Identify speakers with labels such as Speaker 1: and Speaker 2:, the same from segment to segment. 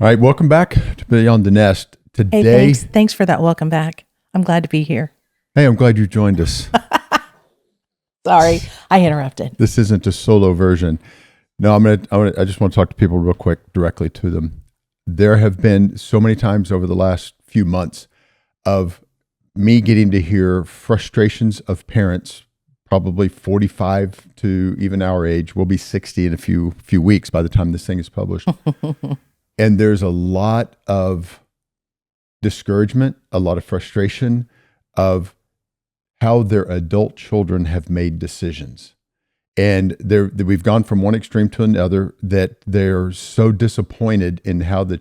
Speaker 1: All right, welcome back to Beyond the Nest.
Speaker 2: Hey,
Speaker 1: Today,
Speaker 2: thanks. Thanks for that welcome back. I'm glad to be here.
Speaker 1: hey, I'm glad you joined us.
Speaker 2: Sorry, I interrupted.
Speaker 1: This isn't a solo version. No, I just want to talk to people real quick, directly to them. There have been so many times over the last few months of me getting to hear frustrations of parents, probably 45 to even our age. We'll be 60 in a few weeks by the time this thing is published. And there's a lot of discouragement, a lot of frustration of how their adult children have made decisions. And we've gone from one extreme to another, that they're so disappointed in how their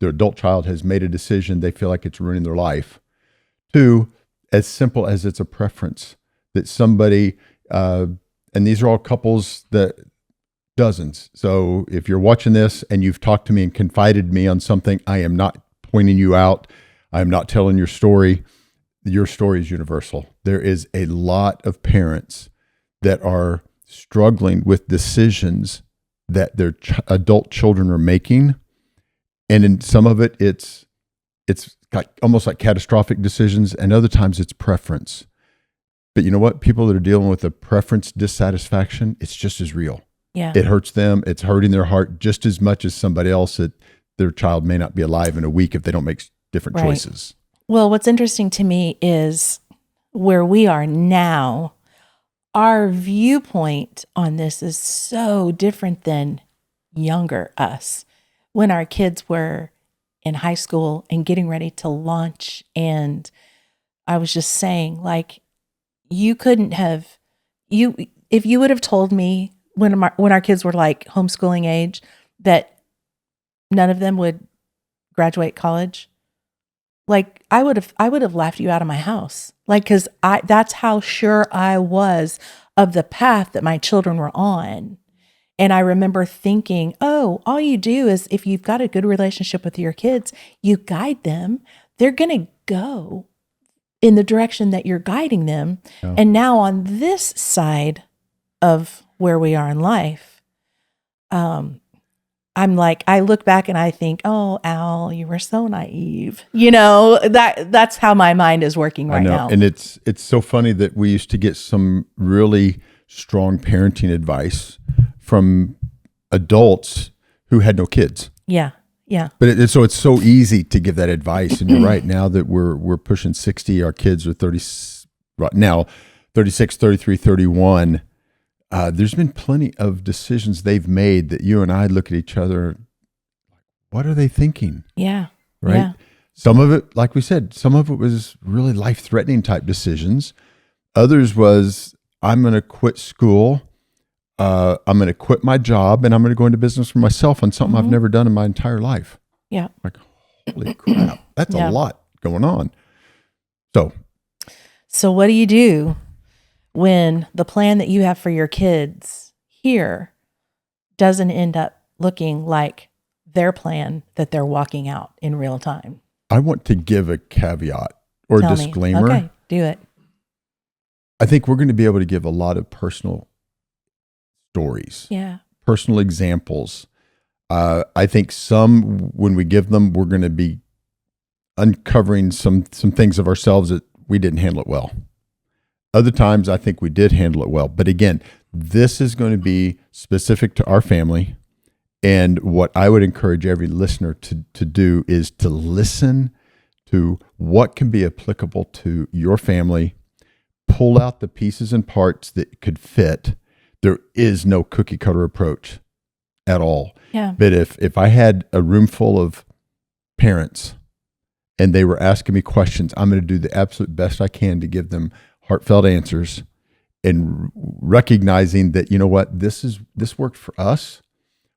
Speaker 1: adult child has made a decision, they feel like it's ruining their life. To as simple as it's a preference that somebody, and these are all couples that dozens. So if you're watching this and you've talked to me and confided me on something, I am not pointing you out. I am not telling your story. Your story is universal. There is a lot of parents that are struggling with decisions that their adult children are making. And in some of it, it's almost like catastrophic decisions, and other times it's preference. But you know what? People that are dealing with a preference dissatisfaction, it's just as real.
Speaker 2: Yeah.
Speaker 1: It hurts them. It's hurting their heart just as much as somebody else that their child may not be alive in a week if they don't make different
Speaker 2: Right.
Speaker 1: choices.
Speaker 2: Well, what's interesting to me is where we are now, our viewpoint on this is so different than younger us. When our kids were in high school and getting ready to launch, and I was just saying, like, you couldn't have, if you would have told me when our kids were like homeschooling age that none of them would graduate college, like I would have laughed you out of my house. Like, cause that's how sure I was of the path that my children were on. And I remember thinking, oh, all you do is if you've got a good relationship with your kids, you guide them, they're going to go in the direction that you're guiding them.
Speaker 1: Yeah.
Speaker 2: And now on this side of where we are in life, I'm like, I look back and I think, oh, Al, you were so naive. You know, that's how my mind is working right now.
Speaker 1: And it's so funny that we used to get some really strong parenting advice from adults who had no kids.
Speaker 2: Yeah. Yeah.
Speaker 1: But so it's so easy to give that advice. And you're right, now that we're pushing 60, our kids are 30 right now, 36, 33, 31. There's been plenty of decisions they've made that you and I look at each other, what are they thinking?
Speaker 2: Yeah.
Speaker 1: Right.
Speaker 2: Yeah.
Speaker 1: Some of it, like we said, some of it was really life-threatening type decisions. Others was, I'm going to quit school. I'm going to quit my job and I'm going to go into business for myself on something I've never done in my entire life.
Speaker 2: Yeah.
Speaker 1: Like, holy crap, that's a lot going on.
Speaker 2: So what do you do when the plan that you have for your kids here doesn't end up looking like their plan that they're walking out in real time?
Speaker 1: I want to give a caveat or
Speaker 2: Tell
Speaker 1: disclaimer.
Speaker 2: Me. Okay, do it.
Speaker 1: I think we're going to be able to give a lot of personal stories, personal examples. I think when we give them, we're going to be uncovering some things of ourselves that we didn't handle it well. Other times, I think we did handle it well. But again, this is going to be specific to our family. And what I would encourage every listener to do is to listen to what can be applicable to your family, pull out the pieces and parts that could fit. There is no cookie cutter approach at all.
Speaker 2: Yeah.
Speaker 1: But if I had a room full of parents and they were asking me questions, I'm going to do the absolute best I can to give them heartfelt answers, and recognizing that, you know what, this worked for us,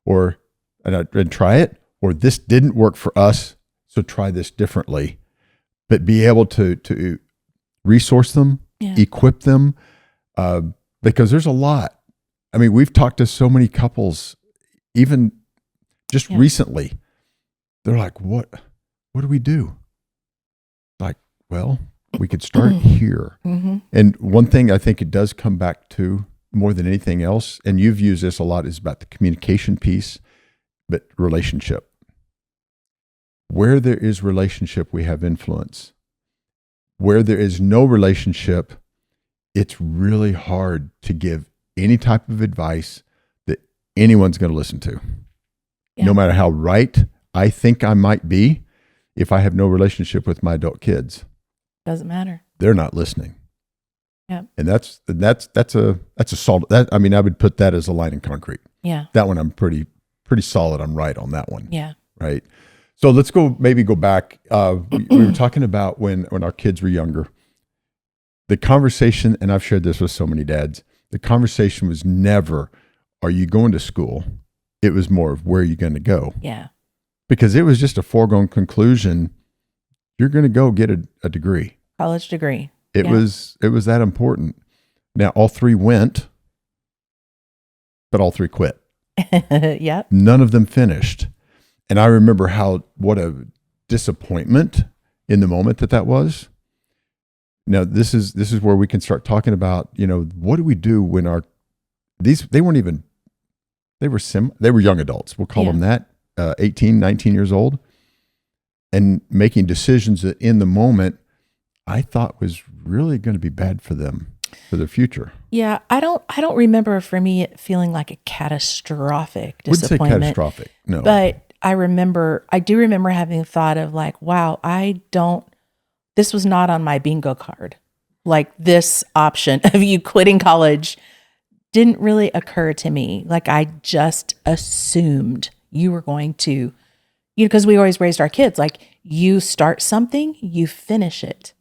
Speaker 1: and try it, or this didn't work for us, so try this differently. But be able to resource them, equip them, because there's a lot. I mean, we've talked to so many couples, even just recently. They're like, what do we do? Like, well, we could start here. Mm-hmm. And one thing I think it does come back to more than anything else, and you've used this a lot, is about the communication piece, but relationship. Where there is relationship, we have influence. Where there is no relationship, it's really hard to give any type of advice that anyone's going to listen to.
Speaker 2: Yeah.
Speaker 1: No matter how right I think I might be, if I have no relationship with my adult kids,
Speaker 2: Doesn't matter.
Speaker 1: they're not listening.
Speaker 2: Yeah.
Speaker 1: And that's a solid, I would put that as a line in concrete.
Speaker 2: Yeah.
Speaker 1: That one I'm pretty solid. I'm right on that one.
Speaker 2: Yeah.
Speaker 1: Right. So let's go back. We were talking about when our kids were younger, the conversation, and I've shared this with so many dads, the conversation was never, are you going to school? It was more of, where are you going to go?
Speaker 2: Yeah.
Speaker 1: Because it was just a foregone conclusion. You're going to go get a degree.
Speaker 2: College degree.
Speaker 1: It was that important. Now, all three went, but all three quit.
Speaker 2: Yep.
Speaker 1: None of them finished. And I remember what a disappointment in the moment that was. Now, this is where we can start talking about, what do we do when they were young adults. We'll call them that, 18, 19 years old, and making decisions that in the moment I thought was really going to be bad for them, for their future.
Speaker 2: Yeah, I don't remember for me it feeling like a catastrophic disappointment.
Speaker 1: Wouldn't say catastrophic, no.
Speaker 2: But I do remember having thought of like, wow, this was not on my bingo card. Like, this option of you quitting college didn't really occur to me. Like, I just assumed you were going to, because we always raised our kids, like, you start something, you finish it,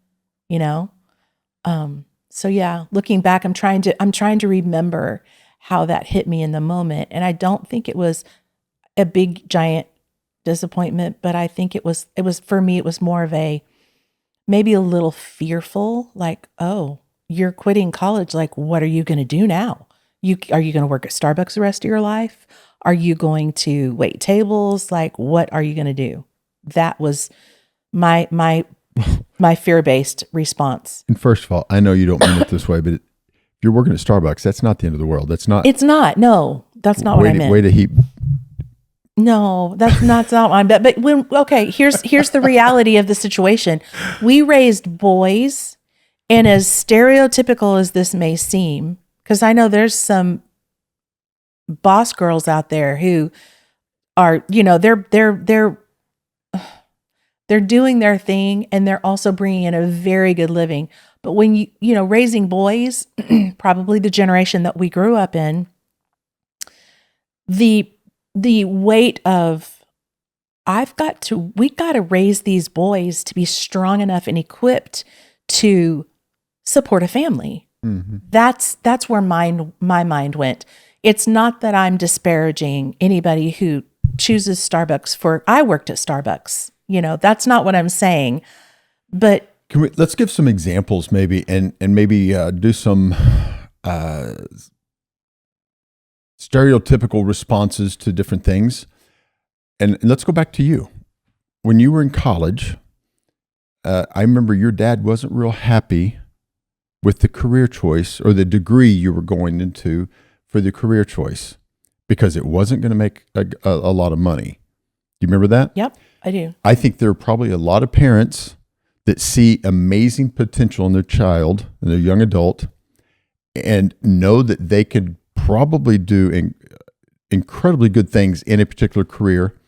Speaker 2: So yeah, looking back, I'm trying to remember how that hit me in the moment. And I don't think it was a big, giant disappointment, but I think it was for me, it was more of maybe a little fearful, like, oh, you're quitting college. Like, what are you going to do now? Are you going to work at Starbucks the rest of your life? Are you going to wait tables? Like, what are you going to do? That was my fear-based response.
Speaker 1: And first of all, I know you don't mean it this way, but if you're working at Starbucks, that's not the end of the world. It's not.
Speaker 2: No, that's not what I meant.
Speaker 1: Way to heap.
Speaker 2: No, that's not what I meant. But here's the reality of the situation. We raised boys, and as stereotypical as this may seem, because I know there's some boss girls out there who are, they're doing their thing, and they're also bringing in a very good living. But when raising boys, probably the generation that we grew up in, the weight of, we got to raise these boys to be strong enough and equipped to support a family.
Speaker 1: Mm-hmm.
Speaker 2: That's where my mind went. It's not that I'm disparaging anybody who chooses Starbucks I worked at Starbucks. That's not what I'm saying. But
Speaker 1: let's give some examples maybe, and maybe do some stereotypical responses to different things. And let's go back to you. When you were in college, I remember your dad wasn't real happy with the career choice or the degree you were going into for the career choice, because it wasn't going to make a lot of money. Do you remember that?
Speaker 2: Yep, I do.
Speaker 1: I think there are probably a lot of parents that see amazing potential in their child, in their young adult, and know that they could probably do incredibly good things in a particular career,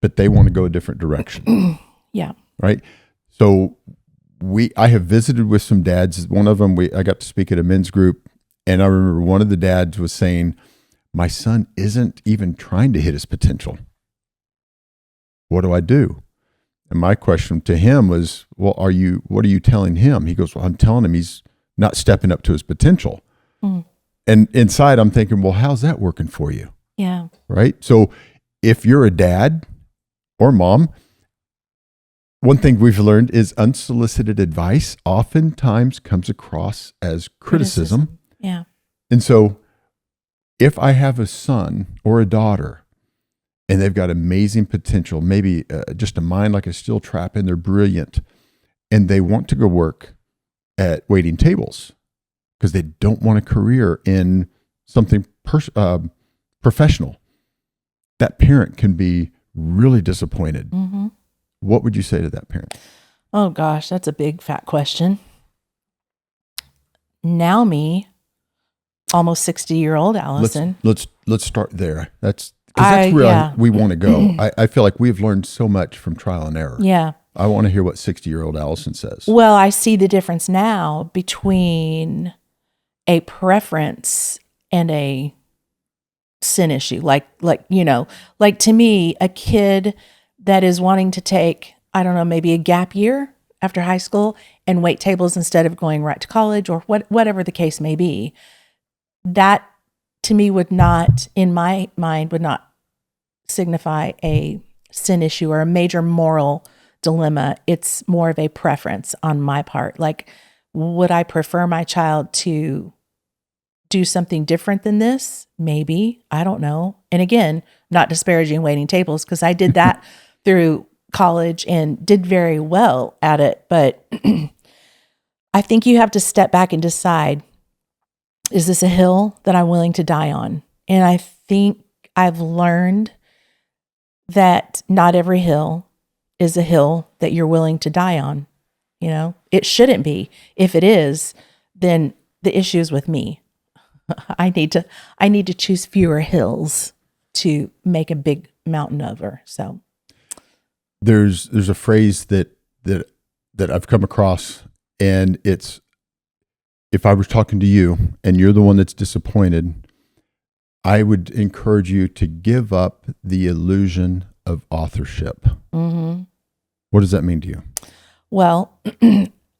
Speaker 1: but they want to go a different direction.
Speaker 2: Yeah.
Speaker 1: Right. So I have visited with some dads. One of them, I got to speak at a men's group, and I remember one of the dads was saying, my son isn't even trying to hit his potential. What do I do? And my question to him was, well, what are you telling him? He goes, well, I'm telling him he's not stepping up to his potential. Mm. And inside I'm thinking, well, how's that working for you?
Speaker 2: Yeah.
Speaker 1: Right. So if you're a dad or mom, one thing we've learned is unsolicited advice oftentimes comes across as criticism.
Speaker 2: Yeah.
Speaker 1: And so if I have a son or a daughter and they've got amazing potential, maybe just a mind like a steel trap, and they're brilliant, and they want to go work at waiting tables because they don't want a career in something professional, that parent can be really disappointed.
Speaker 2: Mm-hmm.
Speaker 1: What would you say to that parent?
Speaker 2: Oh gosh, that's a big fat question. Now me, almost 60-year-old Allison.
Speaker 1: Let's start there. That's where we want to go. I feel like we've learned so much from trial and error.
Speaker 2: Yeah.
Speaker 1: I want to hear what 60-year-old Allison says.
Speaker 2: Well, I see the difference now between a preference and a sin issue. Like to me, a kid that is wanting to take, I don't know, maybe a gap year after high school and wait tables instead of going right to college or whatever the case may be, that to me would not, in my mind, would not signify a sin issue or a major moral dilemma. It's more of a preference on my part. Like, would I prefer my child to do something different than this? Maybe. I don't know. And again, not disparaging waiting tables, because I did that through college and did very well at it. But I think you have to step back and decide, is this a hill that I'm willing to die on? And I think I've learned that not every hill is a hill that you're willing to die on. You know, it shouldn't be. If it is, then the issue is with me. I need to choose fewer hills to make a big mountain over. So
Speaker 1: there's a phrase that I've come across, and it's, if I was talking to you and you're the one that's disappointed, I would encourage you to give up the illusion of authorship.
Speaker 2: Mm-hmm.
Speaker 1: What does that mean to you?
Speaker 2: Well,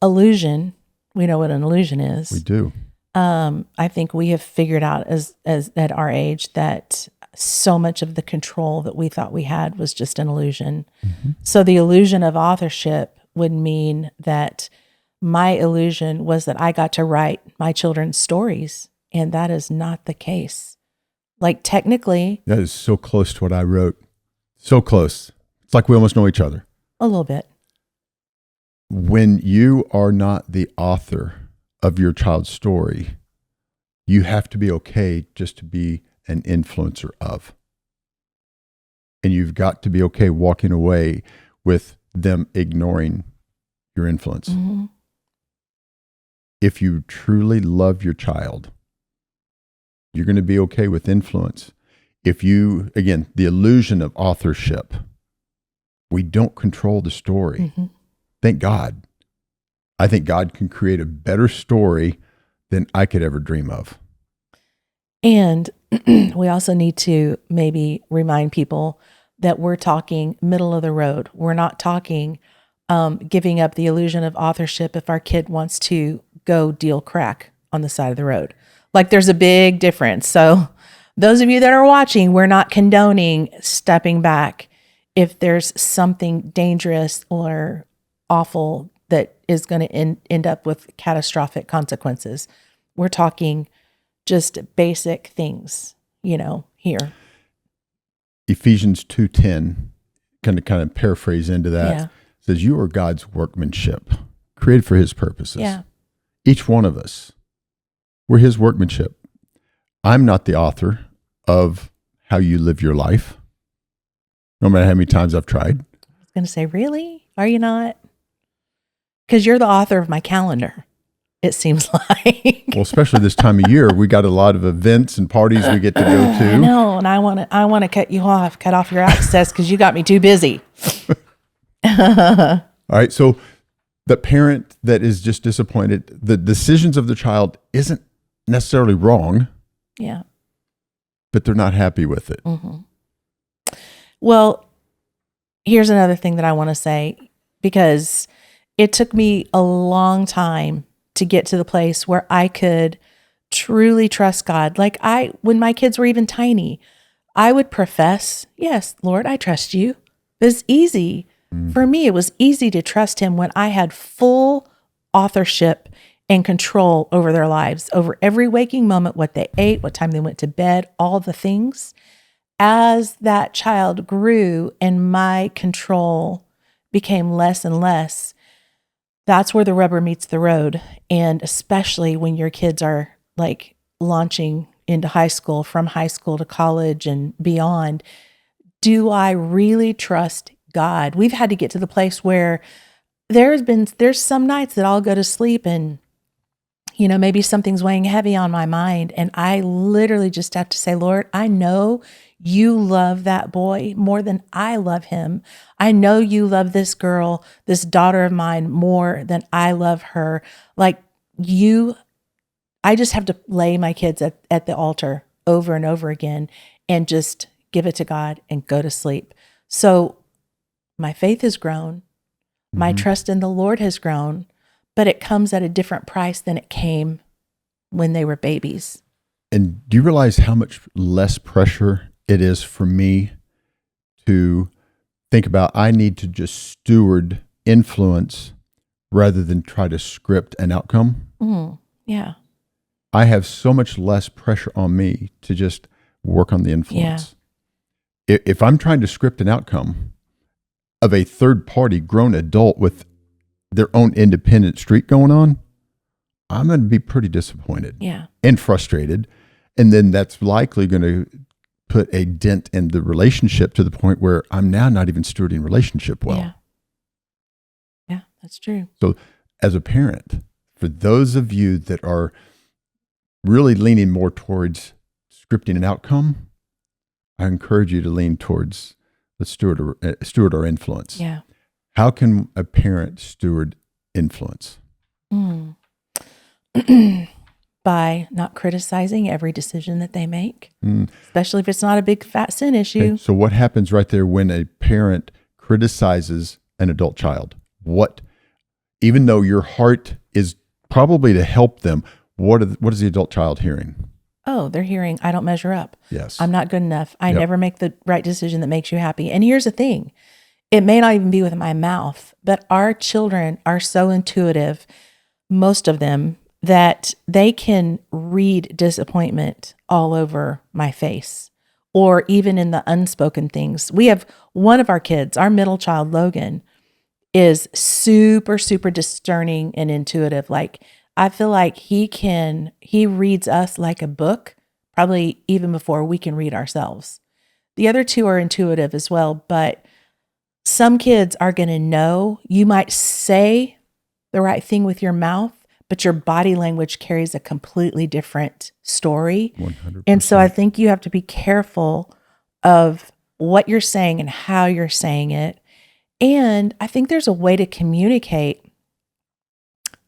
Speaker 2: illusion, we know what an illusion is.
Speaker 1: We do.
Speaker 2: I think we have figured out as at our age that so much of the control that we thought we had was just an illusion. Mm-hmm. So the illusion of authorship would mean that my illusion was that I got to write my children's stories, and that is not the case. Like, technically,
Speaker 1: that is so close to what I wrote. So close. It's like we almost know each other.
Speaker 2: A little bit.
Speaker 1: When you are not the author of your child's story, you have to be okay just to be an influencer of. And you've got to be okay walking away with them ignoring your influence. Mm-hmm. If you truly love your child, you're going to be okay with influence. If you, again, the illusion of authorship, we don't control the story. Mm-hmm. Thank God. I think God can create a better story than I could ever dream of.
Speaker 2: And we also need to maybe remind people that we're talking middle of the road. We're not talking giving up the illusion of authorship if our kid wants to go deal crack on the side of the road. Like, there's a big difference. So those of you that are watching, we're not condoning stepping back if there's something dangerous or awful that is going to end up with catastrophic consequences. We're talking just basic things, here.
Speaker 1: Ephesians 2:10, kind of paraphrase into that, says, you are God's workmanship, created for his purposes.
Speaker 2: Yeah.
Speaker 1: Each one of us, we're his workmanship. I'm not the author of how you live your life, no matter how many times I've tried.
Speaker 2: I was going to say, really? Are you not? Because you're the author of my calendar, it seems like.
Speaker 1: Well, especially this time of year, we got a lot of events and parties we get to go to.
Speaker 2: I know, and I want to cut you off, cut off your access because you got me too busy.
Speaker 1: All right, so the parent that is just disappointed, the decisions of the child isn't necessarily wrong.
Speaker 2: Yeah.
Speaker 1: But they're not happy with it.
Speaker 2: Mm-hmm. Well, here's another thing that I want to say, because it took me a long time to get to the place where I could truly trust God. Like, when my kids were even tiny, I would profess, yes, Lord, I trust you. It was easy. For me, it was easy to trust him when I had full authorship and control over their lives, over every waking moment, what they ate, what time they went to bed, all the things. As that child grew and my control became less and less, that's where the rubber meets the road. And especially when your kids are like launching into high school, from high school to college and beyond, do I really trust God. We've had to get to the place where there's some nights that I'll go to sleep and, maybe something's weighing heavy on my mind. And I literally just have to say, Lord, I know you love that boy more than I love him. I know you love this girl, this daughter of mine, more than I love her. Like I just have to lay my kids at the altar over and over again and just give it to God and go to sleep. So my faith has grown. My trust in the Lord has grown, but it comes at a different price than it came when they were babies.
Speaker 1: And do you realize how much less pressure it is for me to think about I need to just steward influence rather than try to script an outcome?
Speaker 2: Yeah.
Speaker 1: I have so much less pressure on me to just work on the influence. Yeah. If I'm trying to script an outcome of a third party grown adult with their own independent streak going on, I'm going to be pretty disappointed and frustrated. And then that's likely going to put a dent in the relationship to the point where I'm now not even stewarding relationship well.
Speaker 2: Yeah, that's true.
Speaker 1: So as a parent, for those of you that are really leaning more towards scripting an outcome, I encourage you to lean towards the steward or influence.
Speaker 2: Yeah.
Speaker 1: How can a parent steward influence?
Speaker 2: By not criticizing every decision that they make, especially if it's not a big fat sin issue.
Speaker 1: Okay. So what happens right there when a parent criticizes an adult child? Even though your heart is probably to help them, what is the adult child hearing?
Speaker 2: Oh, they're hearing, I don't measure up.
Speaker 1: Yes.
Speaker 2: I'm not good enough. I never make the right decision that makes you happy. And here's the thing. It may not even be with my mouth, but our children are so intuitive, most of them, that they can read disappointment all over my face or even in the unspoken things. We have one of our kids, our middle child, Logan, is super, super discerning and intuitive. Like, I feel like he reads us like a book, probably even before we can read ourselves. The other two are intuitive as well, but some kids are going to know. You might say the right thing with your mouth, but your body language carries a completely different story.
Speaker 1: 100%.
Speaker 2: And so I think you have to be careful of what you're saying and how you're saying it. And I think there's a way to communicate,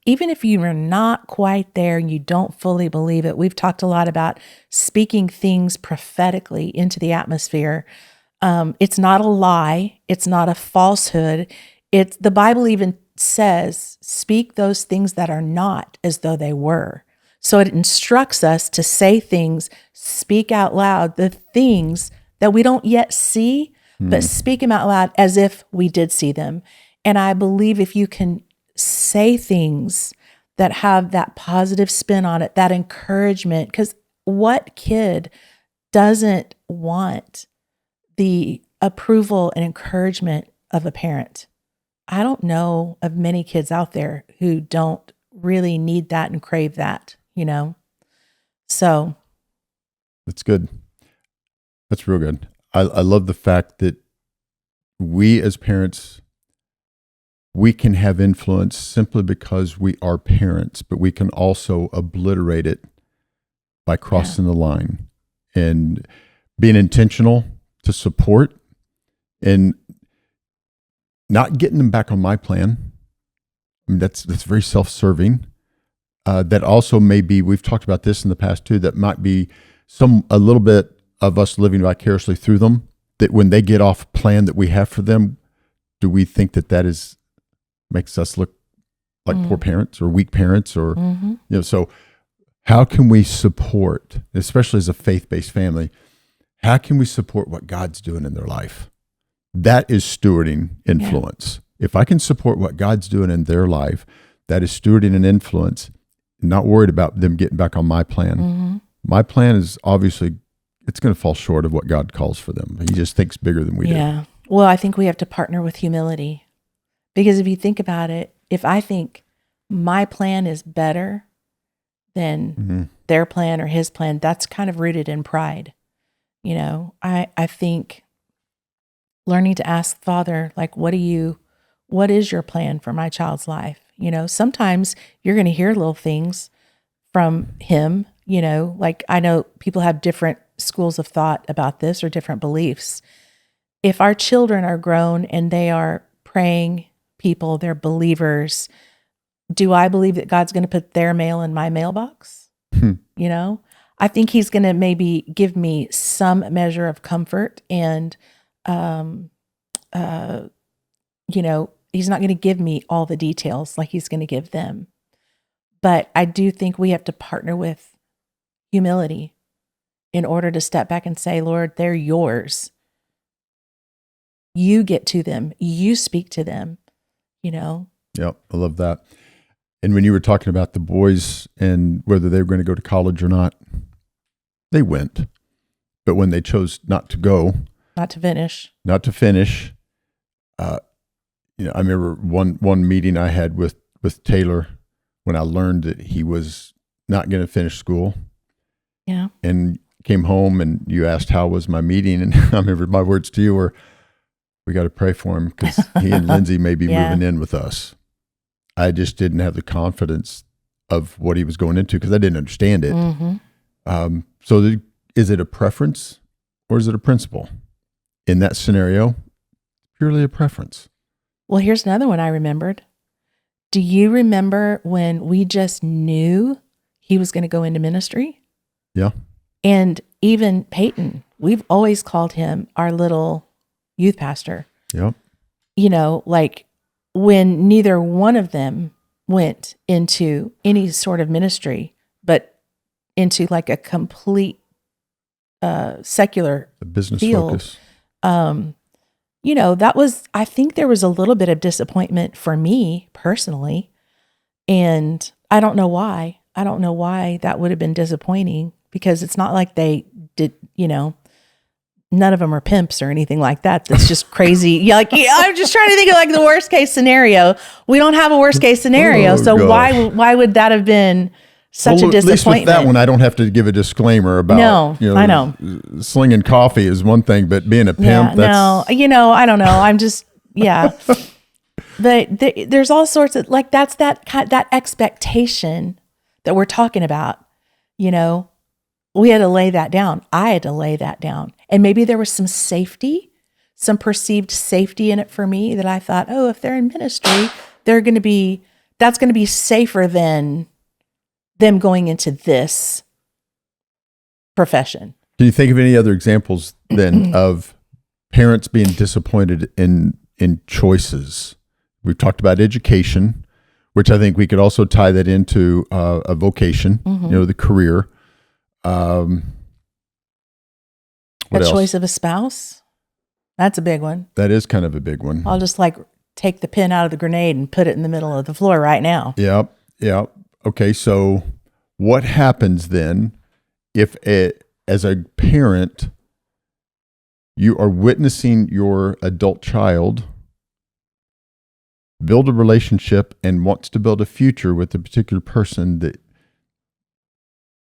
Speaker 2: even if you are not quite there and you don't fully believe it. We've talked a lot about speaking things prophetically into the atmosphere. It's not a lie. It's not a falsehood. The Bible even says, speak those things that are not as though they were. So it instructs us to say things, speak out loud, the things that we don't yet see, but speak them out loud as if we did see them. And I believe if you can say things that have that positive spin on it, that encouragement, because what kid doesn't want the approval and encouragement of a parent? I don't know of many kids out there who don't really need that and crave that, So.
Speaker 1: That's good. That's real good. I love the fact that we as parents, we can have influence simply because we are parents, but we can also obliterate it by crossing the line and being intentional to support and not getting them back on my plan. I mean, that's very self-serving. That also may be, we've talked about this in the past too, that might be a little bit of us living vicariously through them, that when they get off plan that we have for them, do we think that makes us look like poor parents or weak parents or, so how can we support, especially as a faith-based family, how can we support what God's doing in their life? That is stewarding influence. Yeah. If I can support what God's doing in their life, that is stewarding an influence, not worried about them getting back on my plan. My plan is obviously, it's going to fall short of what God calls for them. He just thinks bigger than we do.
Speaker 2: Yeah. Well, I think we have to partner with humility, because if you think about it, if I think my plan is better than their plan or his plan, that's kind of rooted in pride. I think learning to ask Father, like, what is your plan for my child's life? Sometimes you're going to hear little things from him, like I know people have different schools of thought about this or different beliefs. If our children are grown and they are praying people, they're believers, do I believe that God's going to put their mail in my mailbox? I think he's going to maybe give me some measure of comfort and, he's not going to give me all the details like he's going to give them. But I do think we have to partner with humility in order to step back and say, Lord, they're yours. You get to them. You speak to them,
Speaker 1: Yep, I love that. And when you were talking about the boys and whether they were going to go to college or not, they went. But when they chose not to go,
Speaker 2: not to finish,
Speaker 1: I remember one meeting I had with Taylor when I learned that he was not going to finish school.
Speaker 2: Yeah.
Speaker 1: And came home and you asked how was my meeting, and I remember my words to you were, we got to pray for him because he and Lindsay may be moving in with us. I just didn't have the confidence of what he was going into because I didn't understand it.
Speaker 2: Mm-hmm.
Speaker 1: So is it a preference or is it a principle? In that scenario, purely a preference.
Speaker 2: Well, here's another one I remembered. Do you remember when we just knew he was going to go into ministry?
Speaker 1: Yeah.
Speaker 2: And even Peyton, we've always called him our little youth pastor.
Speaker 1: Yep.
Speaker 2: Like when neither one of them went into any sort of ministry, but into like a complete secular
Speaker 1: business
Speaker 2: field.
Speaker 1: Focus.
Speaker 2: I think there was a little bit of disappointment for me personally. And I don't know why. That would have been disappointing because it's not like they did, none of them are pimps or anything like that. That's just crazy. I'm just trying to think of like the worst case scenario. We don't have a worst case scenario. So
Speaker 1: gosh.
Speaker 2: why would that have been such a disappointment?
Speaker 1: At least with that one, I don't have to give a disclaimer about,
Speaker 2: I know.
Speaker 1: Slinging coffee is one thing, but being a pimp, that's...
Speaker 2: No, I don't know. I'm just, But there's all sorts of, like, that's that expectation that we're talking about, we had to lay that down. I had to lay that down. And maybe there was some perceived safety in it for me that I thought, oh, if they're in ministry, that's going to be safer than them going into this profession.
Speaker 1: Can you think of any other examples then of parents being disappointed in choices? We've talked about education, which I think we could also tie that into a vocation, the career. What else?
Speaker 2: Choice of a spouse. That's a big one.
Speaker 1: That is kind of a big one.
Speaker 2: I'll just take the pin out of the grenade and put it in the middle of the floor right now.
Speaker 1: Yep. Okay. So what happens then if as a parent, you are witnessing your adult child build a relationship and wants to build a future with a particular person that,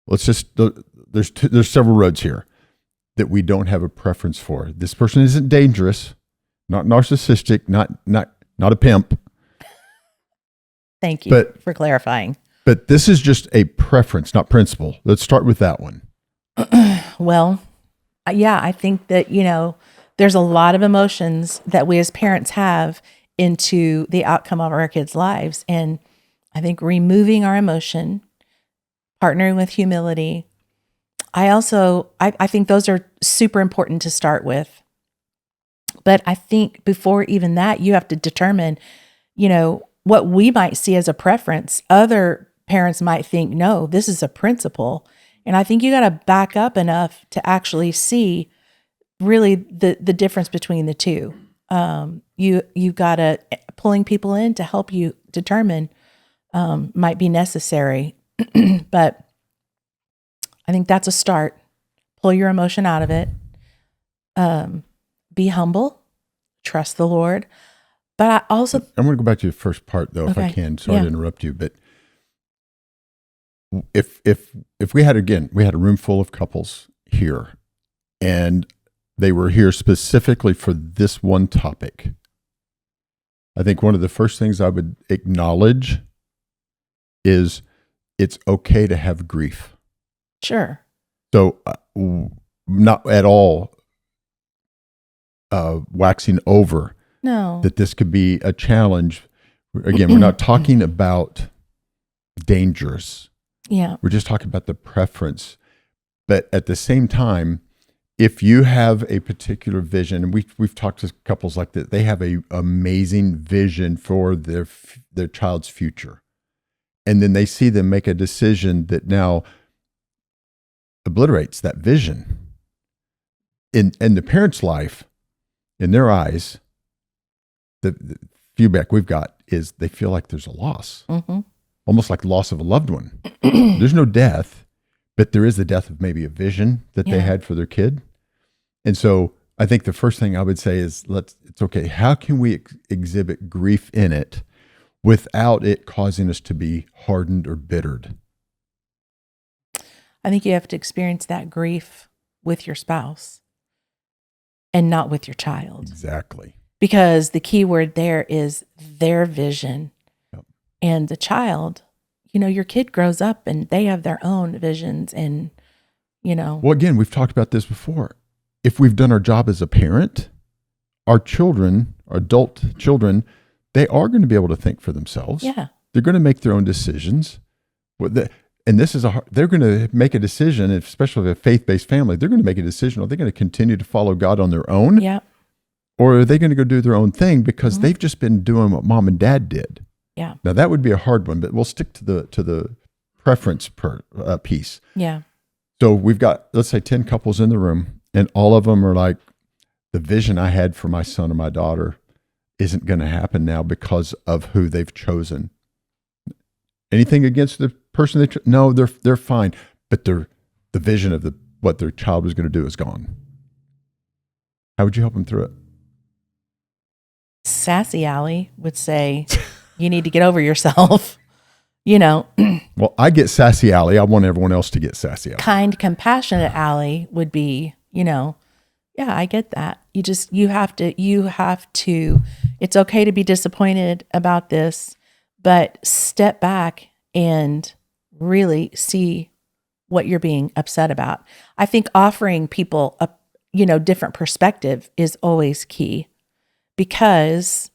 Speaker 1: there's several roads here that we don't have a preference for. This person isn't dangerous, not narcissistic, not a pimp.
Speaker 2: Thank you for clarifying.
Speaker 1: But this is just a preference, not principle. Let's start with that one.
Speaker 2: Well, I think that, there's a lot of emotions that we as parents have into the outcome of our kids' lives. And I think removing our emotion, partnering with humility, I think those are super important to start with. But I think before even that, you have to determine, what we might see as a preference. Other parents might think, no, this is a principle. And I think you got to back up enough to actually see really the difference between the two. You've got to pulling people in to help you determine might be necessary. But I think that's a start. Pull your emotion out of it. Be humble. Trust the Lord. But I also...
Speaker 1: I'm going to go back to your first part, though, if I can. Sorry to interrupt you. But if we had a room full of couples here, and They were here specifically for this one topic. I think one of the first things I would acknowledge is it's okay to have grief.
Speaker 2: Sure.
Speaker 1: So not at all waxing over that this could be a challenge. Again, we're not talking about dangers.
Speaker 2: Yeah.
Speaker 1: We're just talking about the preference. But at the same time, if you have a particular vision, and we've talked to couples like that, they have a amazing vision for their child's future. And then they see them make a decision that now obliterates that vision. In the parent's life, in their eyes, the feedback we've got is they feel like there's a loss, almost like loss of a loved one. There's no death, but there is the death of maybe a vision that they had for their kid. And so I think the first thing I would say is it's okay. How can we exhibit grief in it without it causing us to be hardened or bittered?
Speaker 2: I think you have to experience that grief with your spouse and not with your child.
Speaker 1: Exactly.
Speaker 2: Because the key word there is their vision. Yep. And the child, your kid grows up and they have their own visions and, Well,
Speaker 1: again, we've talked about this before. If we've done our job as a parent, our children, our adult children, they are going to be able to think for themselves.
Speaker 2: Yeah.
Speaker 1: They're going to make their own decisions. And this is they're going to make a decision, especially a faith-based family, they're going to make a decision. Are they going to continue to follow God on their own?
Speaker 2: Yeah.
Speaker 1: Or are they going to go do their own thing because they've just been doing what mom and dad did?
Speaker 2: Yeah.
Speaker 1: Now that would be a hard one, but we'll stick to the preference piece.
Speaker 2: Yeah.
Speaker 1: So we've got, let's say 10 couples in the room, and all of them are like, the vision I had for my son or my daughter isn't going to happen now because of who they've chosen. Anything against the person no, they're fine, but the vision of what their child was going to do is gone. How would you help them through it?
Speaker 2: Sassy Allie would say, you need to get over yourself.
Speaker 1: Well, I get sassy Allie. I want everyone else to get sassy Allie.
Speaker 2: Kind, compassionate Allie would be, yeah, I get that. You have to, it's okay to be disappointed about this, but step back and really see what you're being upset about. I think offering people a, different perspective is always key, because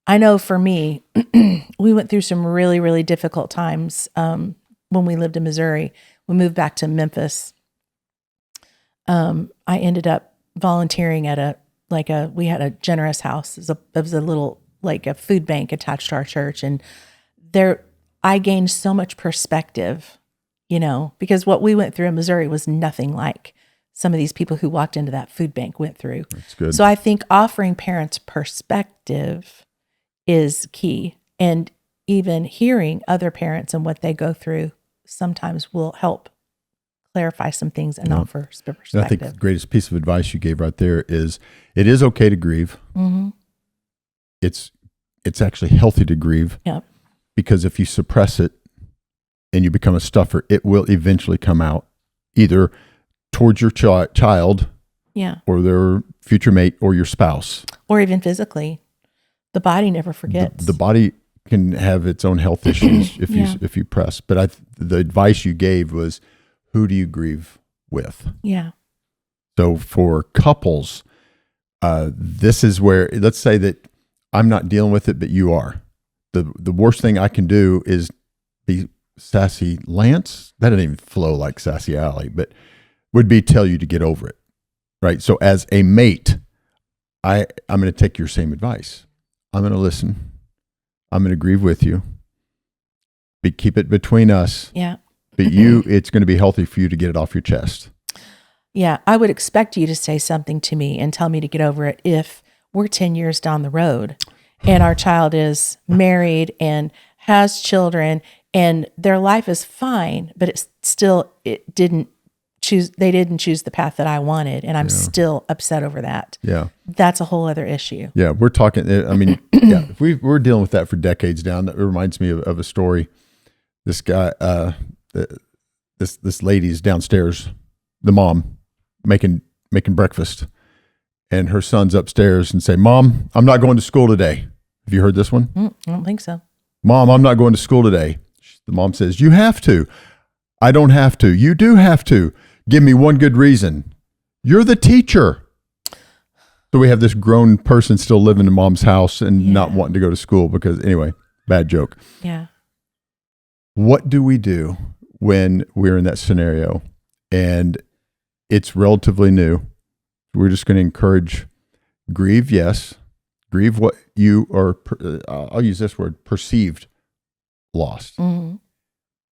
Speaker 2: I know for me, we went through some really, really difficult times when we lived in Missouri. We moved back to Memphis. I ended up volunteering at we had a generous house. It was a little, like a food bank attached to our church. And there, I gained so much perspective, because what we went through in Missouri was nothing like some of these people who walked into that food bank went through.
Speaker 1: That's good.
Speaker 2: So I think offering parents perspective is key. And even hearing other parents and what they go through sometimes will help clarify some things and offer perspective.
Speaker 1: And I think the greatest piece of advice you gave right there is it is okay to grieve.
Speaker 2: Mm-hmm.
Speaker 1: It's actually healthy to grieve.
Speaker 2: Yep.
Speaker 1: Because if you suppress it and you become a stuffer, it will eventually come out either towards your child, or their future mate, or your spouse,
Speaker 2: or even physically. The body never forgets.
Speaker 1: The body can have its own health issues if you press. But the advice you gave was, who do you grieve with?
Speaker 2: Yeah.
Speaker 1: So for couples, this is where, let's say that I'm not dealing with it, but you are. The worst thing I can do is be sassy Lance. That didn't even flow like sassy Allie, but would be tell you to get over it, right? So as a mate, I'm going to take your same advice. I'm going to listen. I'm going to grieve with you. Keep it between us.
Speaker 2: Yeah.
Speaker 1: But it's going to be healthy for you to get it off your chest.
Speaker 2: Yeah. I would expect you to say something to me and tell me to get over it if we're 10 years down the road and our child is married and has children and their life is fine, but they didn't choose the path that I wanted. And I'm still upset over that.
Speaker 1: Yeah. That's
Speaker 2: a whole other issue.
Speaker 1: Yeah. We're talking, if we're dealing with that for decades now. That reminds me of a story. This guy, this lady's downstairs, the mom making breakfast, and her son's upstairs and say, "Mom, I'm not going to school today." Have you heard this one?
Speaker 2: I don't think so.
Speaker 1: "Mom, I'm not going to school today." The mom says, "You have to." "I don't have to." "You do have to. Give me one good reason." "You're the teacher." So we have this grown person still living in mom's house and not wanting to go to school because, anyway, bad joke.
Speaker 2: Yeah.
Speaker 1: What do we do when we're in that scenario and it's relatively new? We're just going to encourage grieve, yes. Grieve what you are, I'll use this word, perceived lost.
Speaker 2: Mm-hmm.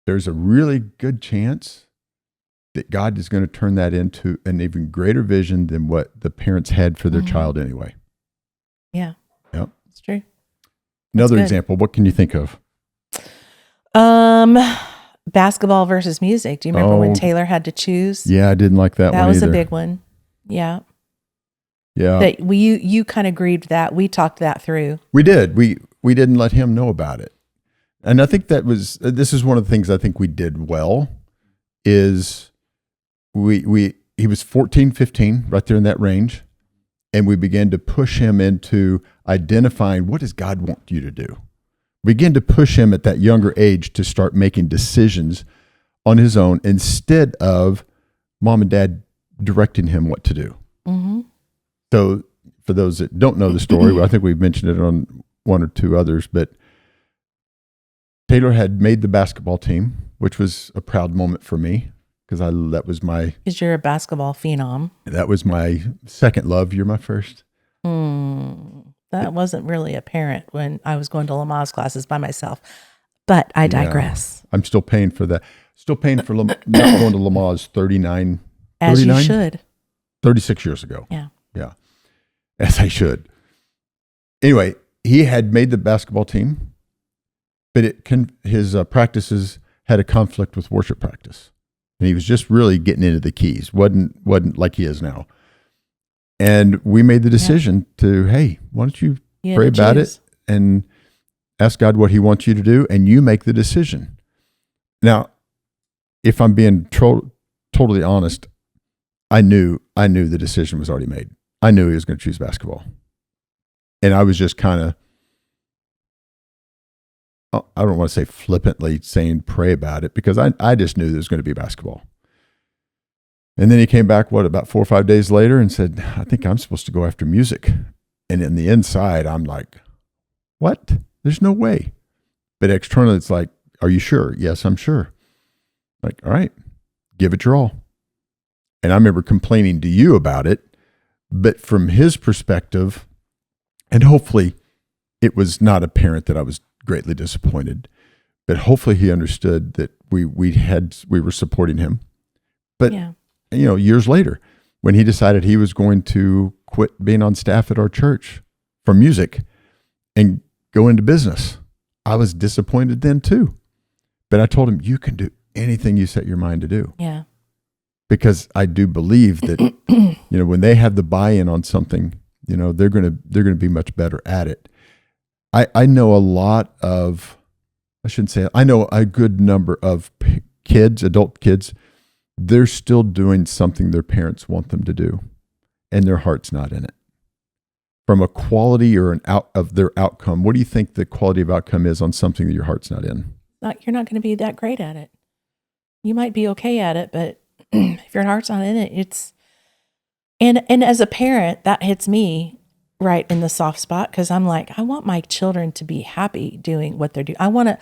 Speaker 1: There's a really good chance that God is going to turn that into an even greater vision than what the parents had for their child anyway.
Speaker 2: Yeah.
Speaker 1: Yep.
Speaker 2: It's true.
Speaker 1: Another
Speaker 2: good.
Speaker 1: example, what can you think of?
Speaker 2: Basketball versus music. Do you remember when
Speaker 1: Oh.
Speaker 2: Taylor had to choose?
Speaker 1: Yeah, I didn't like that one
Speaker 2: That was
Speaker 1: either.
Speaker 2: a big one. Yeah.
Speaker 1: Yeah.
Speaker 2: That you kind of grieved that. We talked that through.
Speaker 1: We did. We didn't let him know about it. And I think this is one of the things I think we did well is he was 14, 15, right there in that range. And we began to push him into identifying, what does God want you to do? We began to push him at that younger age to start making decisions on his own instead of mom and dad directing him what to do.
Speaker 2: Mm-hmm.
Speaker 1: So for those that don't know the story, I think we've mentioned it on one or two others, but Taylor had made the basketball team, which was a proud moment for me because
Speaker 2: Because you're a basketball phenom.
Speaker 1: that was my second love. You're my first.
Speaker 2: That wasn't really apparent when I was going to Lamaze classes by myself, but I digress.
Speaker 1: I'm still paying for that. Still paying for not going to Lamaze 39.
Speaker 2: As you should.
Speaker 1: 36 years ago.
Speaker 2: Yeah.
Speaker 1: Yeah. As I should. Anyway, he had made the basketball team, but his practices had a conflict with worship practice. And he was just really getting into the keys. Wasn't like he is now. And we made the decision to, hey, why don't you pray about it and ask God what he wants you to do, and you make the decision. Now, if I'm being totally honest, I knew the decision was already made. I knew he was going to choose basketball. And I was just kind of, I don't want to say flippantly saying pray about it, because I just knew there was going to be basketball. And then he came back, about 4 or 5 days later and said, "I think I'm supposed to go after music." And in the inside, I'm like, what? There's no way. But externally, it's like, "Are you sure?" "Yes, I'm sure." Like, all right, give it your all. And I remember complaining to you about it, but from his perspective, and hopefully it was not apparent that I was greatly disappointed, but hopefully he understood that we were supporting him. But years later, when he decided he was going to quit being on staff at our church for music and go into business, I was disappointed then too. But I told him, you can do anything you set your mind to do.
Speaker 2: Yeah.
Speaker 1: Because I do believe that, when they have the buy-in on something, they're going to be much better at it. I know I know a good number of adult kids, they're still doing something their parents want them to do, and their heart's not in it. From a quality or of their outcome, what do you think the quality of outcome is on something that your heart's not in?
Speaker 2: You're not going to be that great at it. You might be okay at it, but if your heart's not in it, it's, and as a parent, that hits me right in the soft spot, because I'm like, I want my children to be happy doing what they're doing. I want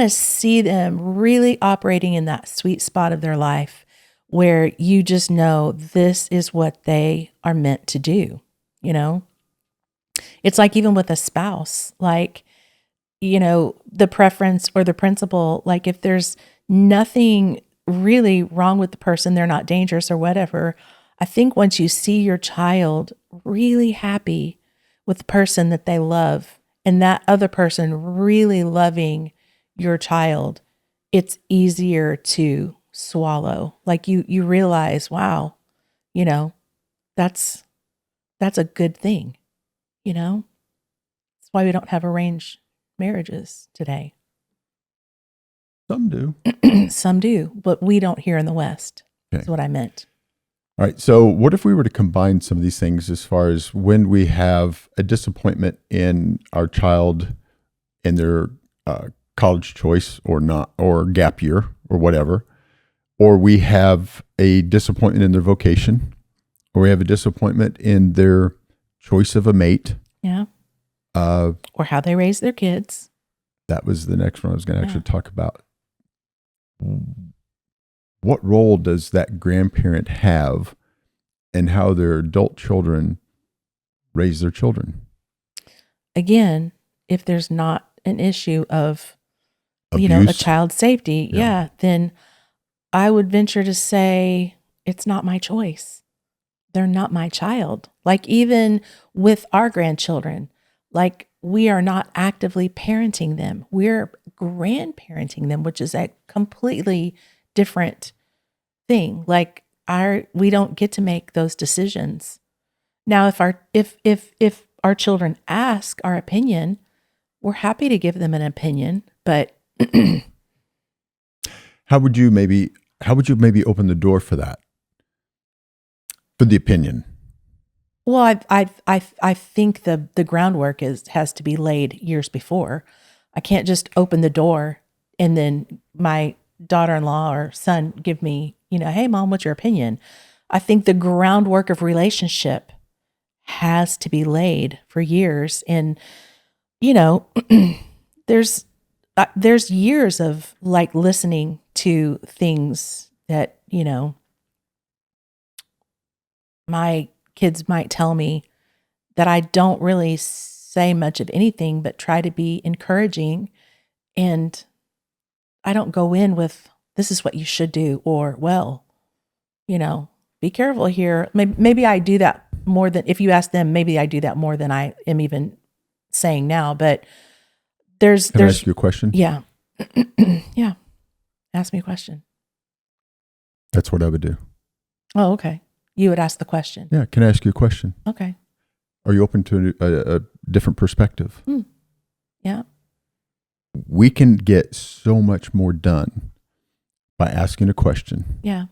Speaker 2: to see them really operating in that sweet spot of their life where you just know this is what they are meant to do. It's like even with a spouse, like, the preference or the principle, like if there's nothing really wrong with the person, they're not dangerous or whatever. I think once you see your child really happy with the person that they love, and that other person really loving your child, it's easier to swallow. Like you realize, wow, that's a good thing. That's why we don't have arranged marriages today.
Speaker 1: Some do.
Speaker 2: Some do, but we don't here in the West.
Speaker 1: Okay.
Speaker 2: That's what I meant.
Speaker 1: All right. So, what if we were to combine some of these things as far as when we have a disappointment in our child in their college choice or not, or gap year or whatever, or we have a disappointment in their vocation, or we have a disappointment in their choice of a mate.
Speaker 2: Yeah.
Speaker 1: Uh,
Speaker 2: Or how they raise their kids.
Speaker 1: that was the next one I was going to actually talk about. What role does that grandparent have in how their adult children raise their children?
Speaker 2: Again, if there's not an issue of,
Speaker 1: Abuse?
Speaker 2: a child's safety, then I would venture to say it's not my choice. They're not my child. Like even with our grandchildren, like we are not actively parenting them. We're grandparenting them, which is a completely different thing. Like we don't get to make those decisions. Now, if our children ask our opinion, we're happy to give them an opinion, but
Speaker 1: how would you maybe open the door for that? For the opinion?
Speaker 2: well, I think the groundwork has to be laid years before. I can't just open the door and then my daughter-in-law or son give me, hey mom, what's your opinion? I think the groundwork of relationship has to be laid for years. And, there's years of like listening to things that, my kids might tell me that I don't really say much of anything, but try to be encouraging. And I don't go in with, this is what you should do, or, well, be careful here. Maybe I do that more than, if you ask them, maybe I do that more than I am even saying now. But Can
Speaker 1: I ask you a question?
Speaker 2: Yeah. Yeah. Ask me a question.
Speaker 1: That's what I would do.
Speaker 2: Oh, okay. You would ask the question.
Speaker 1: Yeah. Can I ask you a question?
Speaker 2: Okay.
Speaker 1: Are you open to a different perspective?
Speaker 2: Yeah.
Speaker 1: We can get so much more done by asking a question.
Speaker 2: Yeah.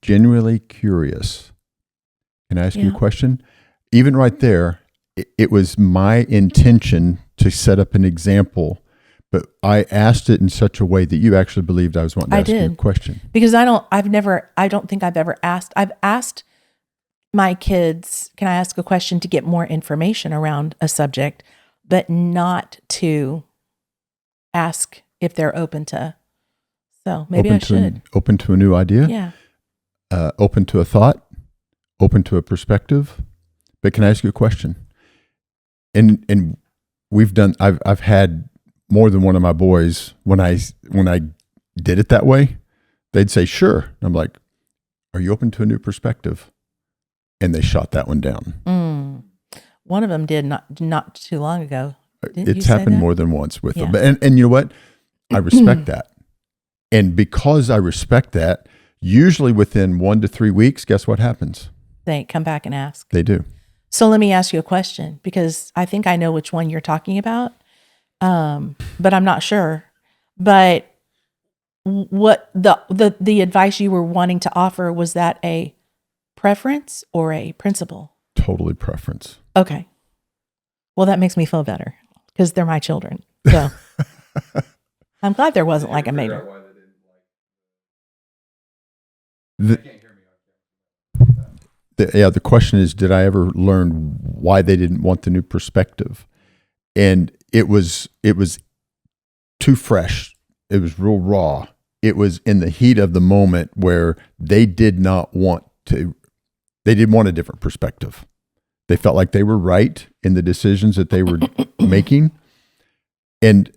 Speaker 1: Genuinely curious. Can I ask you a question? Even right there, it was my intention to set up an example, but I asked it in such a way that you actually believed I was wanting to ask you a question.
Speaker 2: Because I don't think I've ever asked. I've asked my kids, can I ask a question to get more information around a subject, but not to ask if they're open to. So maybe I should.
Speaker 1: Open to a new idea?
Speaker 2: Yeah.
Speaker 1: Open to a thought? Open to a perspective? But can I ask you a question? And I've had more than one of my boys, when I did it that way, they'd say, sure. I'm like, are you open to a new perspective? And they shot that one down.
Speaker 2: One of them did not too long ago.
Speaker 1: It's happened more than once with them. And you know what? I respect that. And because I respect that, usually within 1 to 3 weeks, guess what happens?
Speaker 2: They come back and ask.
Speaker 1: They do.
Speaker 2: So let me ask you a question, because I think I know which one you're talking about, but I'm not sure. But what the advice you were wanting to offer, was that a preference or a principle?
Speaker 1: Totally preference.
Speaker 2: Okay. Well, that makes me feel better because they're my children. So I'm glad there wasn't like a major.
Speaker 1: The question is, did I ever learn why they didn't want the new perspective? And it was too fresh. It was real raw. It was in the heat of the moment where they didn't want a different perspective. They felt like they were right in the decisions that they were making. And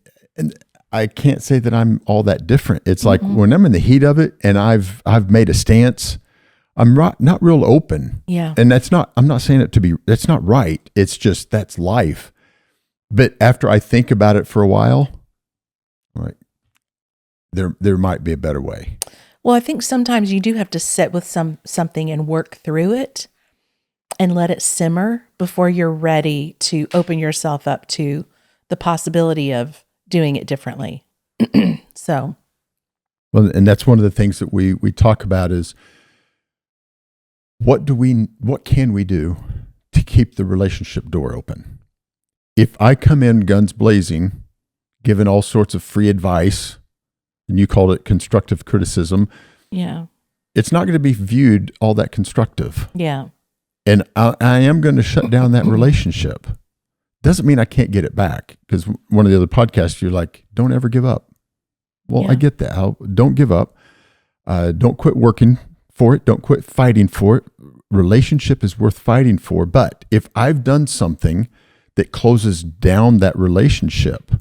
Speaker 1: I can't say that I'm all that different. It's like when I'm in the heat of it and I've made a stance, I'm not real open.
Speaker 2: Yeah.
Speaker 1: And I'm not saying it that's not right. It's just, that's life. But after I think about it for a while, I'm like, there might be a better way.
Speaker 2: Well, I think sometimes you do have to sit with something and work through it and let it simmer before you're ready to open yourself up to the possibility of doing it differently. So.
Speaker 1: Well, and that's one of the things that we talk about is what can we do to keep the relationship door open? If I come in guns blazing, giving all sorts of free advice, and you called it constructive criticism,
Speaker 2: Yeah.
Speaker 1: it's not going to be viewed all that constructive.
Speaker 2: Yeah.
Speaker 1: And I am going to shut down that relationship. Doesn't mean I can't get it back, because one of the other podcasts, you're like, don't ever give up. Well,
Speaker 2: Yeah.
Speaker 1: I get that. Don't give up. Don't quit working for it. Don't quit fighting for it. Relationship is worth fighting for. But if I've done something that closes down that relationship,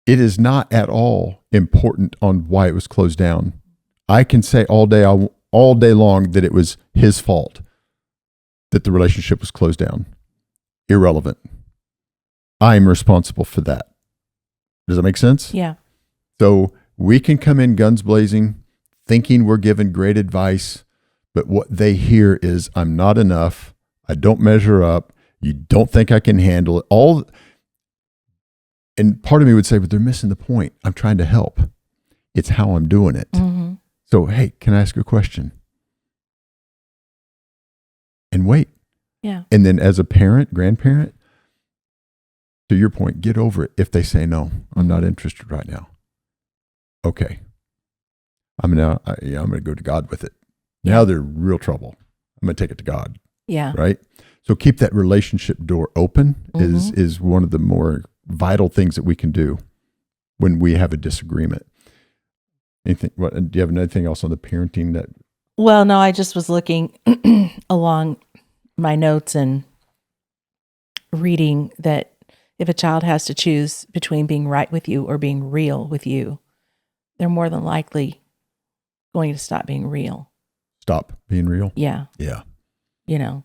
Speaker 1: it is not at all important on why it was closed down. I can say all day long that it was his fault that the relationship was closed down. Irrelevant. I'm responsible for that. Does that make sense?
Speaker 2: Yeah.
Speaker 1: So we can come in guns blazing, thinking we're giving great advice, but what they hear is, I'm not enough. I don't measure up. You don't think I can handle it. And part of me would say, but they're missing the point. I'm trying to help. It's how I'm doing it.
Speaker 2: Mm-hmm.
Speaker 1: So, hey, can I ask you a question? And wait.
Speaker 2: Yeah.
Speaker 1: And then as a parent, grandparent, to your point, get over it. If they say, no, I'm not interested right now. Okay. I'm going to go to God with it. Now they're in real trouble. I'm going to take it to God.
Speaker 2: Yeah.
Speaker 1: Right. So keep that relationship door open is one of the more vital things that we can do when we have a disagreement. Do you have anything else on the parenting that?
Speaker 2: Well, no, I just was looking along my notes and reading that if a child has to choose between being right with you or being real with you, they're more than likely going to stop being real.
Speaker 1: Stop being real?
Speaker 2: Yeah.
Speaker 1: Yeah.
Speaker 2: You know,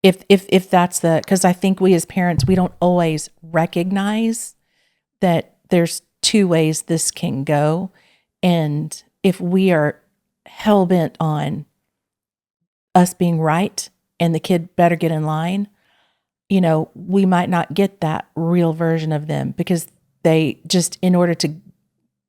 Speaker 2: if that's because I think we as parents, we don't always recognize that there's two ways this can go. And if we are hell bent on us being right and the kid better get in line, you know, we might not get that real version of them because they just, in order to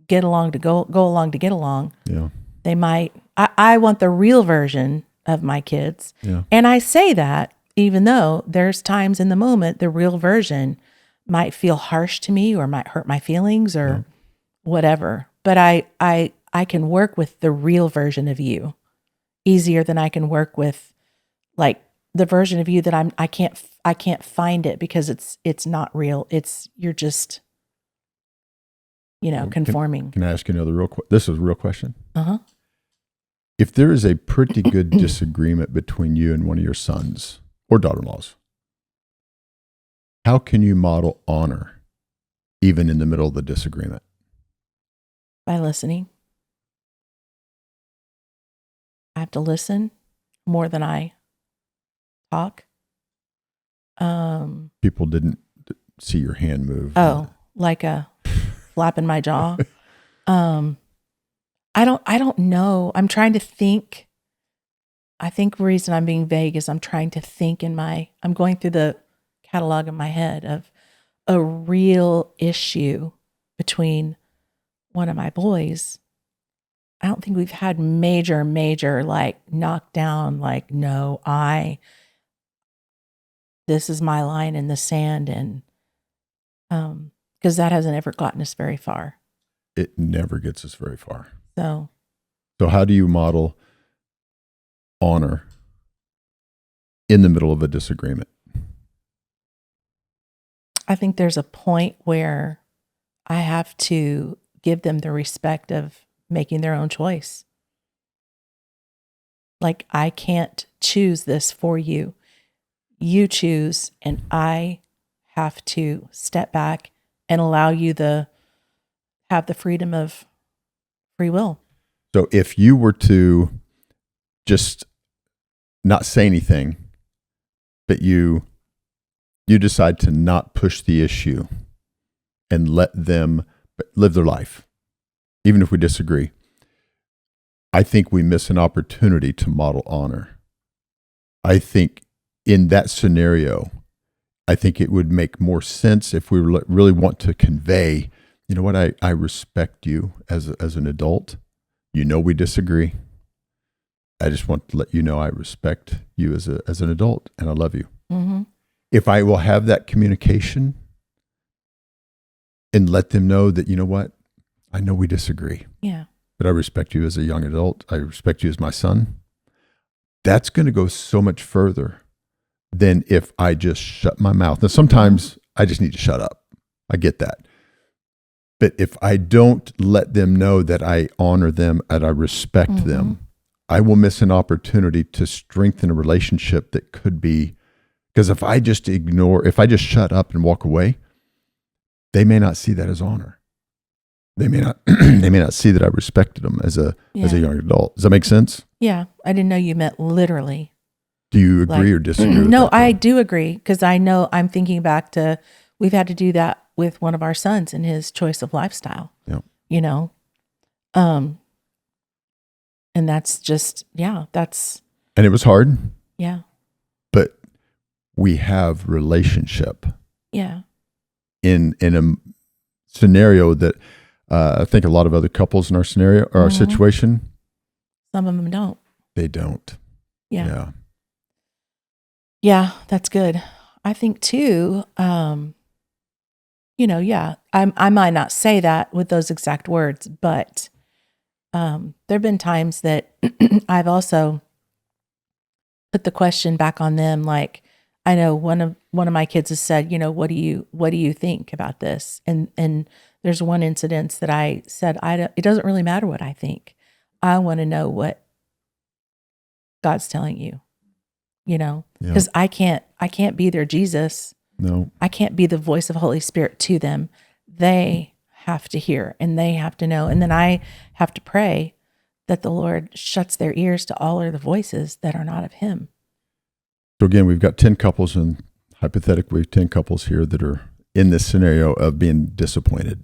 Speaker 2: get along, to go along, to get along,
Speaker 1: yeah,
Speaker 2: they might, I want the real version of my kids.
Speaker 1: Yeah.
Speaker 2: And I say that even though there's times in the moment, the real version might feel harsh to me or might hurt my feelings or whatever. But I can work with the real version of you easier than I can work with like the version of you that I can't find it because it's not real. You're just, conforming.
Speaker 1: Can I ask you another this is a real question?
Speaker 2: Uh-huh.
Speaker 1: If there is a pretty good disagreement between you and one of your sons or daughter-in-laws, how can you model honor even in the middle of the disagreement?
Speaker 2: By listening. I have to listen more than I talk.
Speaker 1: People didn't see your hand move.
Speaker 2: Oh, like a flap in my jaw. I don't know. I'm trying to think. I think the reason I'm being vague is I'm trying to think I'm going through the catalog in my head of a real issue between one of my boys. I don't think we've had major, like knockdown, like, no, this is my line in the sand. And, because that hasn't ever gotten us very far.
Speaker 1: It never gets us very far.
Speaker 2: So
Speaker 1: how do you model honor in the middle of a disagreement?
Speaker 2: I think there's a point where I have to give them the respect of making their own choice. Like, I can't choose this for you. You choose, and I have to step back and allow you have the freedom of free will.
Speaker 1: So if you were to just not say anything, but you decide to not push the issue and let them live their life, even if we disagree, I think we miss an opportunity to model honor. I think in that scenario, I think it would make more sense if we really want to convey, you know what, I respect you as an adult. You know we disagree. I just want to let you know I respect you as an adult, and I love you.
Speaker 2: Mm-hmm.
Speaker 1: If I will have that communication and let them know that, you know what, I know we disagree,
Speaker 2: Yeah.
Speaker 1: but I respect you as a young adult. I respect you as my son. That's going to go so much further than if I just shut my mouth. Now, sometimes I just need to shut up. I get that. But if I don't let them know that I honor them and I respect them, I will miss an opportunity to strengthen a relationship that could be, because if I just shut up and walk away, they may not see that as honor. They may not see that I respected them as a young adult. Does that make sense?
Speaker 2: Yeah. I didn't know you meant literally.
Speaker 1: Do you agree or disagree with
Speaker 2: No,
Speaker 1: that?
Speaker 2: I do agree, because I know I'm thinking back to, we've had to do that with one of our sons in his choice of lifestyle.
Speaker 1: Yeah.
Speaker 2: You know? And that's just,
Speaker 1: And it was hard,
Speaker 2: yeah.
Speaker 1: but we have relationship
Speaker 2: Yeah.
Speaker 1: in a scenario that I think a lot of other couples in our scenario or our situation,
Speaker 2: Some of them don't.
Speaker 1: they don't.
Speaker 2: Yeah. Yeah, that's good. I think too, I might not say that with those exact words, but there've been times that I've also put the question back on them. Like, I know one of my kids has said, what do you think about this? And there's one incident that I said, it doesn't really matter what I think. I want to know what God's telling you, because I can't be their Jesus.
Speaker 1: No.
Speaker 2: I can't be the voice of Holy Spirit to them. They have to hear and they have to know. And then I have to pray that the Lord shuts their ears to all of the voices that are not of him.
Speaker 1: So again, we've got 10 couples, and hypothetically 10 couples here that are in this scenario of being disappointed,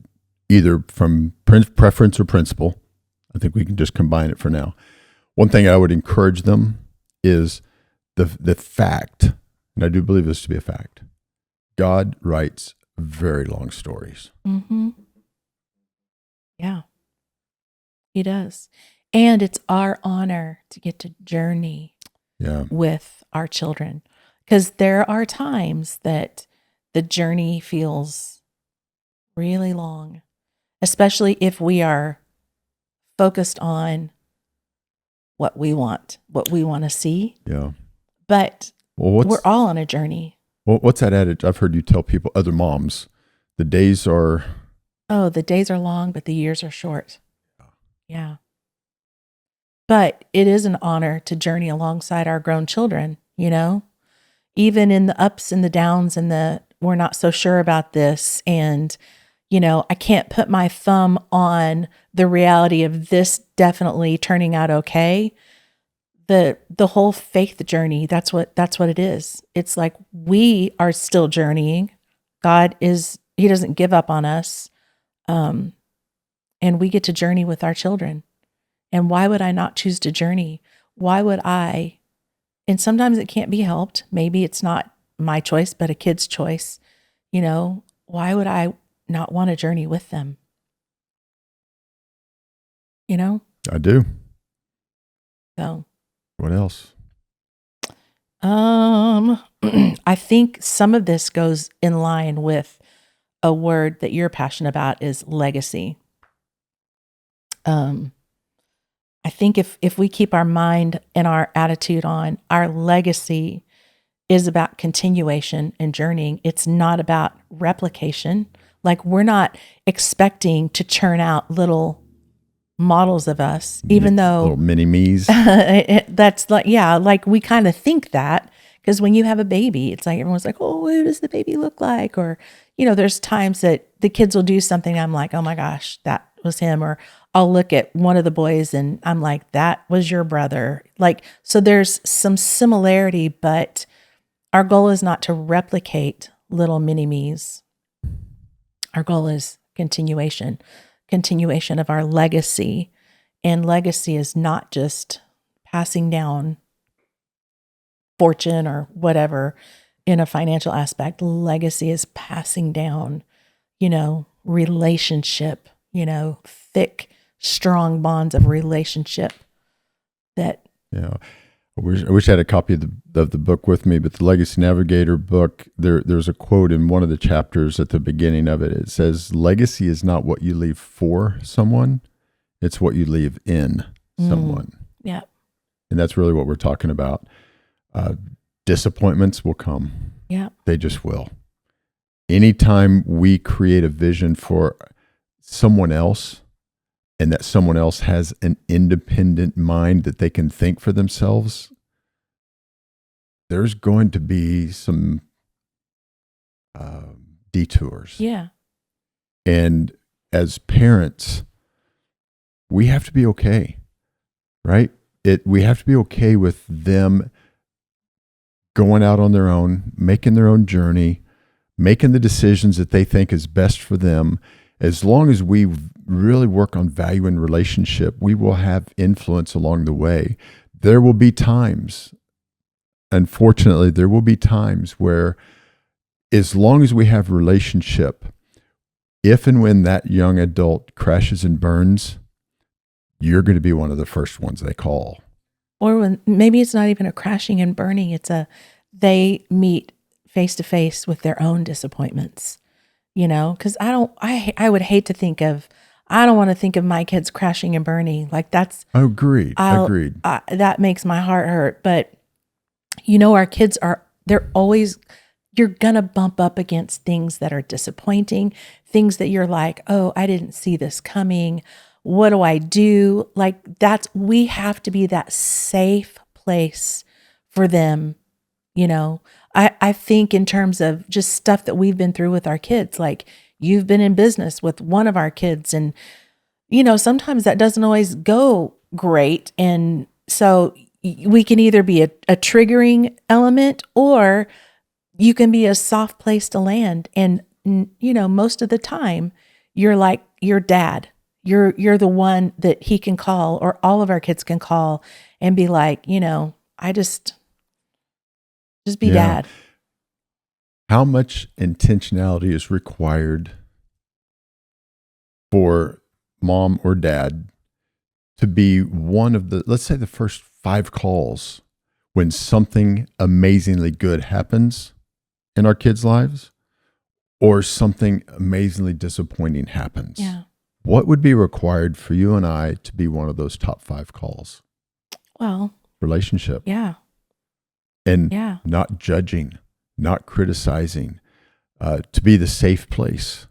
Speaker 1: either from preference or principle. I think we can just combine it for now. One thing I would encourage them is the fact, and I do believe this to be a fact, God writes very long stories.
Speaker 2: Mm-hmm. Yeah, he does. And it's our honor to get to journey with our children, because there are times that the journey feels really long, especially if we are focused on what we want to see.
Speaker 1: Yeah.
Speaker 2: But we're all on a journey.
Speaker 1: Well, what's that adage? I've heard you tell people, other moms, the days are
Speaker 2: long, but the years are short. Yeah. But it is an honor to journey alongside our grown children, even in the ups and the downs and we're not so sure about this. And, I can't put my thumb on the reality of this definitely turning out okay. The whole faith journey, that's what it is. It's like we are still journeying. He doesn't give up on us. And we get to journey with our children. And why would I not choose to journey? Why would I? And sometimes it can't be helped. Maybe it's not my choice, but a kid's choice. Why would I not want to journey with them?
Speaker 1: I do.
Speaker 2: So.
Speaker 1: What else?
Speaker 2: I think some of this goes in line with a word that you're passionate about, is legacy. I think if we keep our mind and our attitude on our legacy is about continuation and journeying. It's not about replication. Like, we're not expecting to churn out little models of us, even though
Speaker 1: little mini me's.
Speaker 2: That's like we kind of think that, because when you have a baby, it's like everyone's like, oh, what does the baby look like? Or, there's times that the kids will do something, I'm like, oh my gosh, that was him. Or I'll look at one of the boys and I'm like, that was your brother. Like, so there's some similarity, but our goal is not to replicate little mini me's. Our goal is continuation of our legacy. And legacy is not just passing down fortune or whatever in a financial aspect. Legacy is passing down, relationship, thick, strong bonds of relationship that
Speaker 1: Yeah. I wish I had a copy of the book with me, but the Legacy Navigator book, there's a quote in one of the chapters at the beginning of it. It says, legacy is not what you leave for someone, it's what you leave in someone.
Speaker 2: Yeah.
Speaker 1: And that's really what we're talking about. Disappointments will come.
Speaker 2: Yeah.
Speaker 1: They just will. Anytime we create a vision for someone else, and that someone else has an independent mind that they can think for themselves, there's going to be some detours.
Speaker 2: Yeah.
Speaker 1: And as parents, we have to be okay, right? We have to be okay with them going out on their own, making their own journey, making the decisions that they think is best for them. As long as we really work on value and relationship, we will have influence along the way. There will be times, unfortunately, there will be times where, as long as we have relationship, if and when that young adult crashes and burns, you're going to be one of the first ones they call.
Speaker 2: Or when maybe it's not even a crashing and burning, they meet face to face with their own disappointments. Because I would hate to think of, I don't want to think of my kids crashing and burning. Like that's.
Speaker 1: Agreed.
Speaker 2: That makes my heart hurt. But, our kids they're always, you're going to bump up against things that are disappointing, things that you're like, oh, I didn't see this coming. What do I do? Like we have to be that safe place for them. I think in terms of just stuff that we've been through with our kids, like you've been in business with one of our kids and, sometimes that doesn't always go great. And so we can either be a triggering element or you can be a soft place to land. And, most of the time you're like your dad, you're the one that he can call or all of our kids can call and be like, I just be dad.
Speaker 1: How much intentionality is required for mom or dad to be one of the, let's say the first 5 calls when something amazingly good happens in our kids' lives or something amazingly disappointing happens?
Speaker 2: Yeah.
Speaker 1: What would be required for you and I to be one of those top 5 calls?
Speaker 2: Well,
Speaker 1: relationship.
Speaker 2: Yeah.
Speaker 1: And not judging, not criticizing, to be the safe place,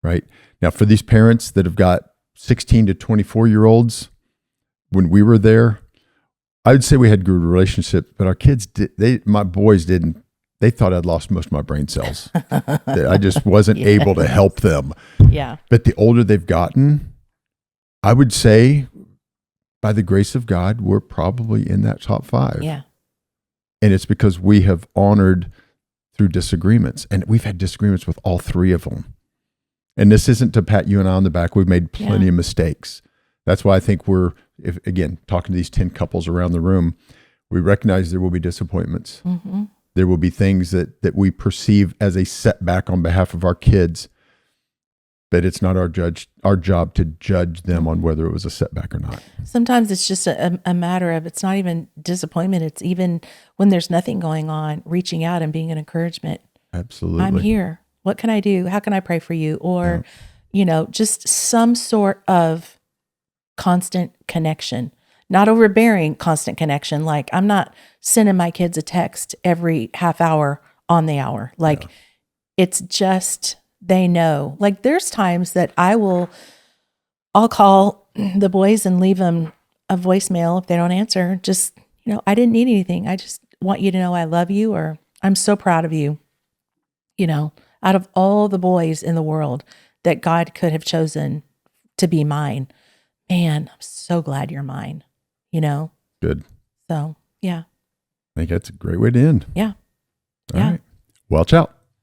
Speaker 1: right? Now, for these parents that have got 16 to 24-year-olds, when we were there, I would say we had good relationship, but our kids, my boys didn't. They thought I'd lost most of my brain cells. I just wasn't able to help them.
Speaker 2: Yeah.
Speaker 1: But the older they've gotten, I would say, by the grace of God, we're probably in that top 5.
Speaker 2: Yeah.
Speaker 1: And it's because we have honored through disagreements. And we've had disagreements with all 3 of them. And this isn't to pat you and I on the back. We've made plenty of mistakes. That's why I think again, talking to these 10 couples around the room, we recognize there will be disappointments.
Speaker 2: Mm-hmm.
Speaker 1: There will be things that we perceive as a setback on behalf of our kids. But it's not our job to judge them on whether it was a setback or not.
Speaker 2: Sometimes it's just a matter of, it's not even disappointment. It's even when there's nothing going on, reaching out and being an encouragement.
Speaker 1: Absolutely.
Speaker 2: I'm here. What can I do? How can I pray for you? Or, just some sort of constant connection, not overbearing constant connection. Like I'm not sending my kids a text every half hour on the hour. Like it's just, they know. Like there's times that I'll call the boys and leave them a voicemail if they don't answer. Just, I didn't need anything. I just want you to know I love you or I'm so proud of you. Out of all the boys in the world that God could have chosen to be mine, man, I'm so glad you're mine,
Speaker 1: Good.
Speaker 2: So, yeah.
Speaker 1: I think that's a great way to end.
Speaker 2: Yeah.
Speaker 1: All right. Welch out.